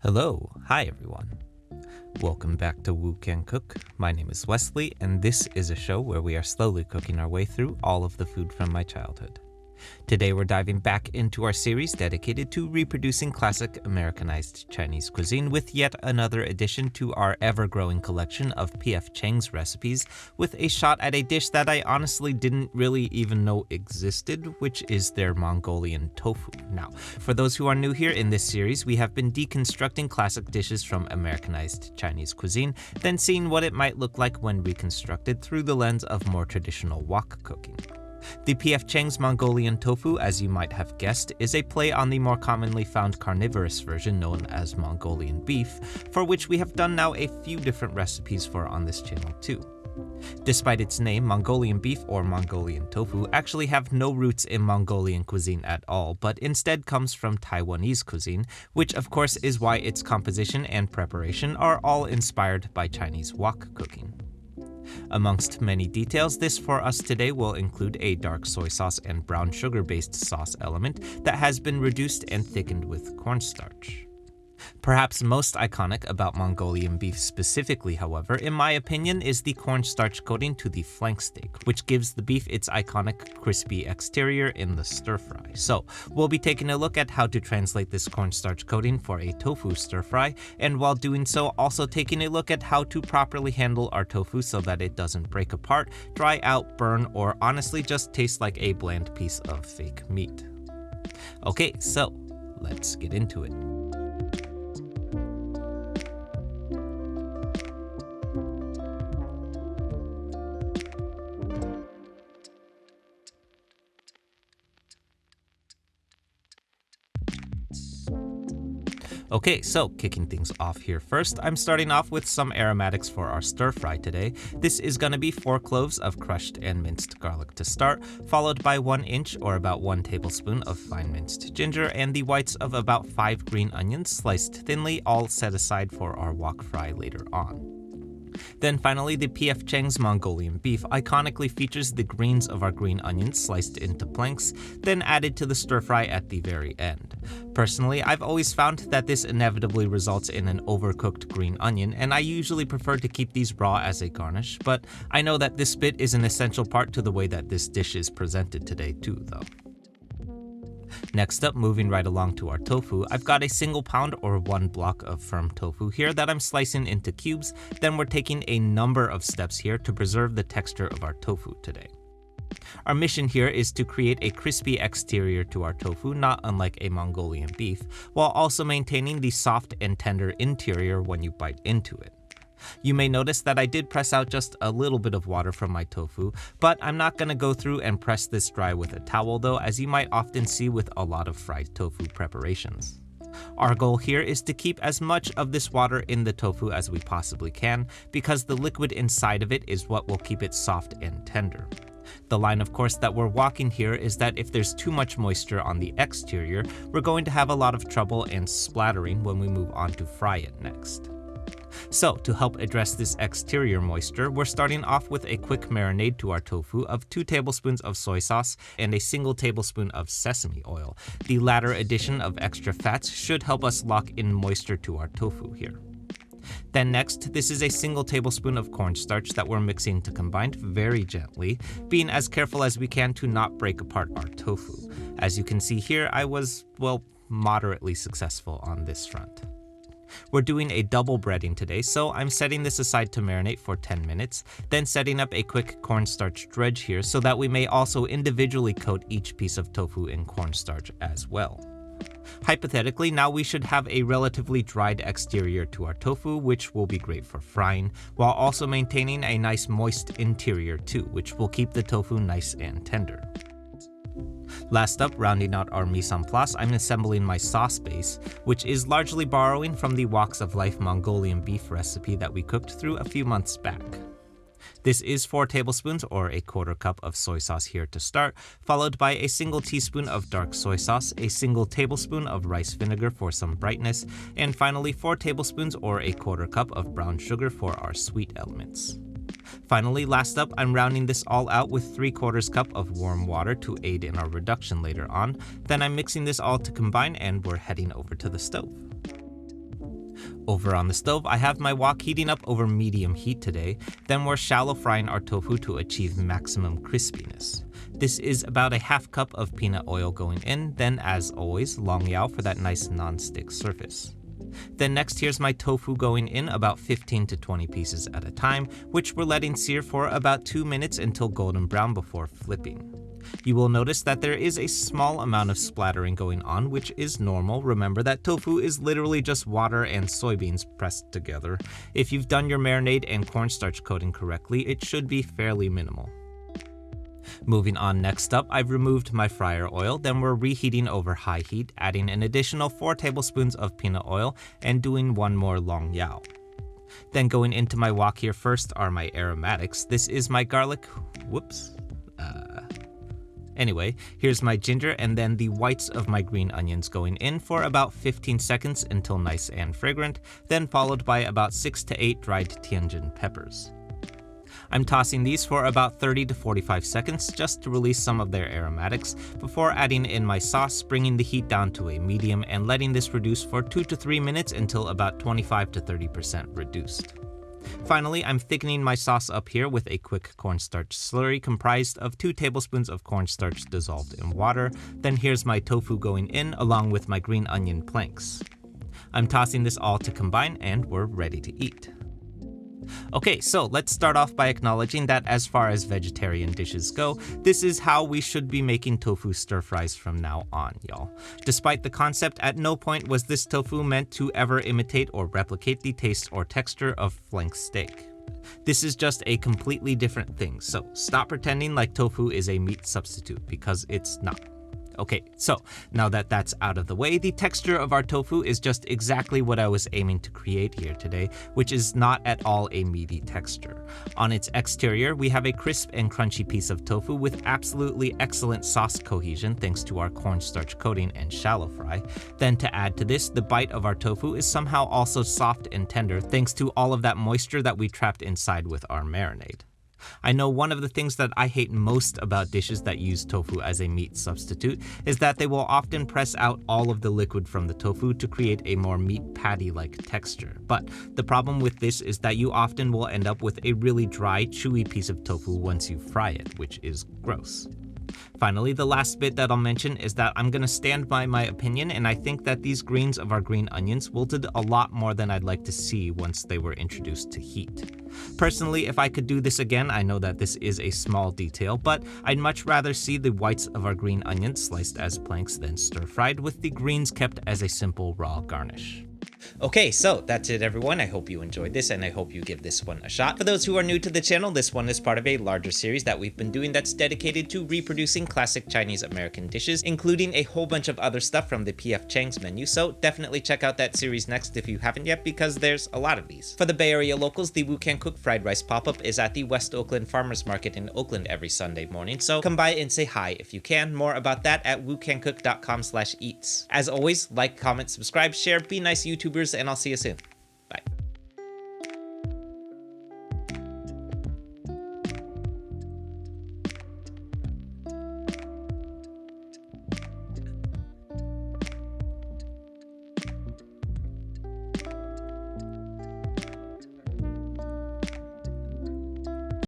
Hi everyone. Welcome back to Woo Can Cook. My name is Wesley, and this is a show where we are slowly cooking our way through all of the food from my childhood. Today we're diving back into our series dedicated to reproducing classic Americanized Chinese cuisine with yet another addition to our ever-growing collection of PF Chang's recipes, with a shot at a dish that I honestly didn't really even know existed, which is their Mongolian tofu. Now, for those who are new here in this series, we have been deconstructing classic dishes from Americanized Chinese cuisine, then seeing what it might look like when reconstructed through the lens of more traditional wok cooking. The PF Chang's Mongolian tofu, as you might have guessed, is a play on the more commonly found carnivorous version known as Mongolian beef, for which we have done now a few different recipes for on this channel too. Despite its name, Mongolian beef or Mongolian tofu actually have no roots in Mongolian cuisine at all, but instead comes from Taiwanese cuisine, which of course is why its composition and preparation are all inspired by Chinese wok cooking. Amongst many details, this for us today will include a dark soy sauce and brown sugar-based sauce element that has been reduced and thickened with cornstarch. Perhaps most iconic about Mongolian beef specifically, however, in my opinion, is the cornstarch coating to the flank steak, which gives the beef its iconic crispy exterior in the stir-fry. So, we'll be taking a look at how to translate this cornstarch coating for a tofu stir-fry, and while doing so, also taking a look at how to properly handle our tofu so that it doesn't break apart, dry out, burn, or honestly just taste like a bland piece of fake meat. Okay, so let's get into it. Okay, so kicking things off here first, I'm starting off with some aromatics for our stir fry today. This is going to be 4 cloves of crushed and minced garlic to start, followed by 1 inch or about 1 tablespoon of fine minced ginger, and the whites of about 5 green onions sliced thinly, all set aside for our wok fry later on. Then finally, the PF Chang's Mongolian beef iconically features the greens of our green onions sliced into planks, then added to the stir fry at the very end. Personally, I've always found that this inevitably results in an overcooked green onion, and I usually prefer to keep these raw as a garnish, but I know that this bit is an essential part to the way that this dish is presented today too, though. Next up, moving right along to our tofu, I've got a single pound or 1 block of firm tofu here that I'm slicing into cubes. Then we're taking a number of steps here to preserve the texture of our tofu today. Our mission here is to create a crispy exterior to our tofu, not unlike a Mongolian beef, while also maintaining the soft and tender interior when you bite into it. You may notice that I did press out just a little bit of water from my tofu, but I'm not going to go through and press this dry with a towel though, as you might often see with a lot of fried tofu preparations. Our goal here is to keep as much of this water in the tofu as we possibly can, because the liquid inside of it is what will keep it soft and tender. The line, of course, that we're walking here is that if there's too much moisture on the exterior, we're going to have a lot of trouble and splattering when we move on to fry it next. So, to help address this exterior moisture, we're starting off with a quick marinade to our tofu of 2 tablespoons of soy sauce and a single tablespoon of sesame oil. The latter addition of extra fats should help us lock in moisture to our tofu here. Then next, this is a single tablespoon of cornstarch that we're mixing to combine very gently, being as careful as we can to not break apart our tofu. As you can see here, I was, moderately successful on this front. We're doing a double breading today, so I'm setting this aside to marinate for 10 minutes, then setting up a quick cornstarch dredge here so that we may also individually coat each piece of tofu in cornstarch as well. Hypothetically, now we should have a relatively dried exterior to our tofu, which will be great for frying, while also maintaining a nice moist interior too, which will keep the tofu nice and tender. Last up, rounding out our mise en place, I'm assembling my sauce base, which is largely borrowing from the Walks of Life Mongolian beef recipe that we cooked through a few months back. This is 4 tablespoons or a quarter cup of soy sauce here to start, followed by a single teaspoon of dark soy sauce, a single tablespoon of rice vinegar for some brightness, and finally 4 tablespoons or a quarter cup of brown sugar for our sweet elements. Finally, last up, I'm rounding this all out with 3/4 cup of warm water to aid in our reduction later on. Then I'm mixing this all to combine and we're heading over to the stove. Over on the stove, I have my wok heating up over medium heat today, then we're shallow frying our tofu to achieve maximum crispiness. This is about a half cup of peanut oil going in, then as always, long yao for that nice non-stick surface. Then next here's my tofu going in about 15 to 20 pieces at a time, which we're letting sear for about 2 minutes until golden brown before flipping. You will notice that there is a small amount of splattering going on, which is normal. Remember that tofu is literally just water and soybeans pressed together. If you've done your marinade and cornstarch coating correctly, it should be fairly minimal. Moving on, next up, I've removed my fryer oil, then we're reheating over high heat, adding an additional 4 tablespoons of peanut oil and doing one more long yao. Then going into my wok here first are my aromatics. This is my garlic, Anyway, here's my ginger and then the whites of my green onions going in for about 15 seconds until nice and fragrant, then followed by about 6 to 8 dried Tianjin peppers. I'm tossing these for about 30 to 45 seconds just to release some of their aromatics before adding in my sauce, bringing the heat down to a medium and letting this reduce for 2 to 3 minutes until about 25 to 30% reduced. Finally, I'm thickening my sauce up here with a quick cornstarch slurry comprised of 2 tablespoons of cornstarch dissolved in water. Then here's my tofu going in along with my green onion planks. I'm tossing this all to combine and we're ready to eat. Okay, so let's start off by acknowledging that as far as vegetarian dishes go, this is how we should be making tofu stir fries from now on, y'all. Despite the concept, at no point was this tofu meant to ever imitate or replicate the taste or texture of flank steak. This is just a completely different thing, so stop pretending like tofu is a meat substitute, because it's not. Okay, so now that that's out of the way, the texture of our tofu is just exactly what I was aiming to create here today, which is not at all a meaty texture. On its exterior, we have a crisp and crunchy piece of tofu with absolutely excellent sauce cohesion thanks to our cornstarch coating and shallow fry. Then to add to this, the bite of our tofu is somehow also soft and tender thanks to all of that moisture that we trapped inside with our marinade. I know one of the things that I hate most about dishes that use tofu as a meat substitute is that they will often press out all of the liquid from the tofu to create a more meat patty-like texture. But the problem with this is that you often will end up with a really dry, chewy piece of tofu once you fry it, which is gross. Finally, the last bit that I'll mention is that I'm gonna stand by my opinion, and I think that these greens of our green onions wilted a lot more than I'd like to see once they were introduced to heat. Personally, if I could do this again, I know that this is a small detail, but I'd much rather see the whites of our green onions sliced as planks than stir-fried, with the greens kept as a simple raw garnish. Okay, so that's it everyone. I hope you enjoyed this and I hope you give this one a shot. For those who are new to the channel, this one is part of a larger series that we've been doing that's dedicated to reproducing classic Chinese American dishes, including a whole bunch of other stuff from the PF Chang's menu, so definitely check out that series next if you haven't yet, because there's a lot of these. For the Bay Area locals, the Wu Can Cook fried rice pop-up is at the West Oakland Farmers Market in Oakland every Sunday morning, so come by and say hi if you can. More about that at wucancook.com/eats. As always, like, comment, subscribe, share, be nice YouTubers, and I'll see you soon.